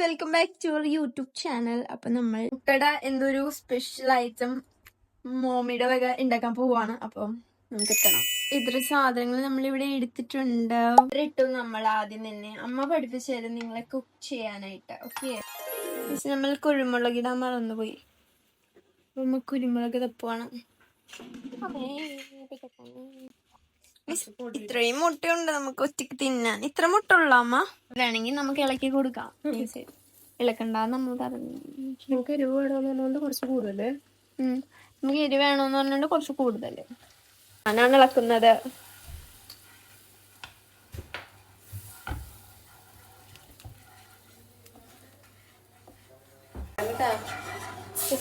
Welcome back to our YouTube channel. അപ്പൊ നമ്മൾ മുട്ടയുടെ എന്തൊരു സ്പെഷ്യൽ ഐറ്റം മോമിയുടെ വക ഉണ്ടാക്കാൻ പോവാണ്. അപ്പം നമുക്ക് എത്തണം. ഇത്ര സാധനങ്ങൾ നമ്മളിവിടെ എടുത്തിട്ടുണ്ട്. ഇട്ടു നമ്മൾ ആദ്യം തന്നെ അമ്മ പഠിപ്പിച്ചു തരും നിങ്ങളെ കുക്ക് ചെയ്യാനായിട്ട്. ഓക്കെ, നമ്മൾ കുരുമുളക് ഇടാൻ മറന്നുപോയി. അമ്മ കുരുമുളക് തപ്പുവാണ്. ഇത്രയും മുട്ടയുണ്ട് നമുക്ക് ഒറ്റക്ക് തിന്നാൻ. ഇത്ര മുട്ട ഉള്ള അമ്മ വേണമെങ്കിൽ നമുക്ക് ഇളക്കി കൊടുക്കാം. ഇളക്കണ്ടെന്ന് നമ്മൾ പറഞ്ഞു. നമുക്ക് എരിവ് വേണമെന്ന് പറഞ്ഞുകൊണ്ട് കുറച്ച് കൂടുതല്. നമുക്ക് എരിവ് വേണമെന്ന് പറഞ്ഞുകൊണ്ട് കുറച്ച് കൂടുതല്. ഞാനാണ് ഇളക്കുന്നത്.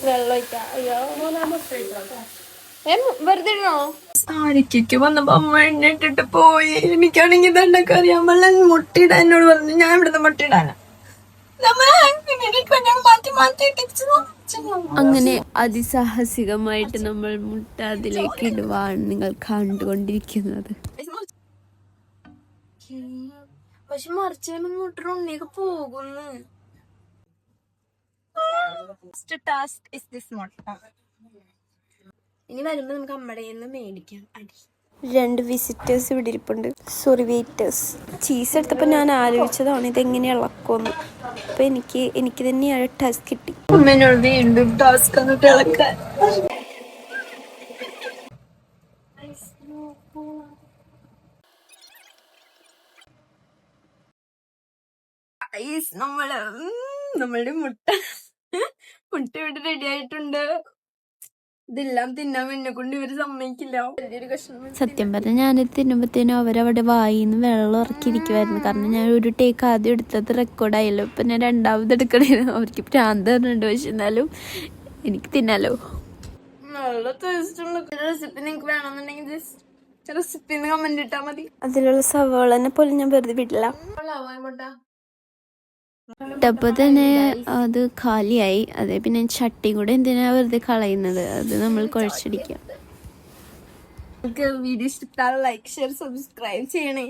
വെള്ളം ഒഴിക്കാം. അയ്യോ, വെറുതെ ഇടണോ? സാരിക്ക് വന്നപ്പോ അമ്മ എണ്ണിട്ടിട്ട് പോയി. എനിക്കാണെങ്കിൽ ഇതൊക്കെ അറിയാൻ പാടില്ല. മുട്ടയിടാൻ എന്നോട് പറഞ്ഞു. ഞാൻ ഇവിടുന്ന് മുട്ടയിടാനാ. അങ്ങനെ അതിസാഹസികമായിട്ട് നമ്മൾ മുട്ട അതിലേക്ക് ഇടുവാണ് നിങ്ങൾ കണ്ടുകൊണ്ടിരിക്കുന്നത്. പക്ഷെ മറിച്ച് മുട്ട ഉണ്ണിയൊക്കെ പോകുന്നു. ടാസ്ക് ഇസ് ദിസ് മുട്ട. ഇനി വരുമ്പോ നമുക്ക് അമ്മയുടെ മേടിക്കാം. അടി 2 വിസിറ്റേഴ്സ് ഇവിടെ ഇരിപ്പുണ്ട്. Sorry, waiters. ചീസ് എടുത്തപ്പോൾ ഞാൻ ആലോചിച്ചതാണ് ഇതെങ്ങനെ ഇളക്കുമെന്ന്. അപ്പൊ എനിക്ക് തന്നെയാണ് ടാസ്ക് കിട്ടി. അമ്മേനോട് വീണ്ടും ടാസ്ക് എന്നിട്ട് ഇളക്കാൻ. നമ്മളുടെ മുട്ട ഇവിടെ റെഡി ആയിട്ടുണ്ട്. ഇതെല്ലാം തിന്നാൻ എന്നെ കൊണ്ട് ഇവര് സമ്മതിക്കില്ല. വലിയൊരു കഷ്ണം. സത്യം പറഞ്ഞാൽ ഞാനിത് തിന്നുമ്പോഴത്തേനും അവരവിടെ വായിന്ന് വെള്ളം ഇറക്കിയിരിക്കുമായിരുന്നു. കാരണം ഞാൻ ഒരു ടേക്ക് ആദ്യം എടുത്തത് റെക്കോർഡായല്ലോ. ഇപ്പം ഞാൻ 2ാമത് എടുക്കണേന് അവർക്ക് ഭ്രാന്ത് പറഞ്ഞിട്ടുണ്ട്. പക്ഷെ എന്നാലും എനിക്ക് തിന്നാലോ. നല്ല ടേസ്റ്റുള്ള റെസിപ്പി നിങ്ങൾക്ക് വേണമെന്നുണ്ടെങ്കിൽ ജസ്റ്റ് റെസിപ്പി കമന്റ് ഇട്ടാ മതി. അതിലുള്ള സവാളനെ പോലും ഞാൻ വെറുതെ വിടില്ല. ഇട്ടപ്പോൾ തന്നെ അത് കാലിയായി. അതെ, പിന്നെ ചട്ടി കൂടെ എന്തിനാ വെറുതെ കളയുന്നത്? അത് നമ്മൾ കുഴച്ചടിക്കാം. വീഡിയോ ഇഷ്ടപ്പെട്ടാൽ ലൈക്ക്, ഷെയർ, സബ്സ്ക്രൈബ് ചെയ്യണേ.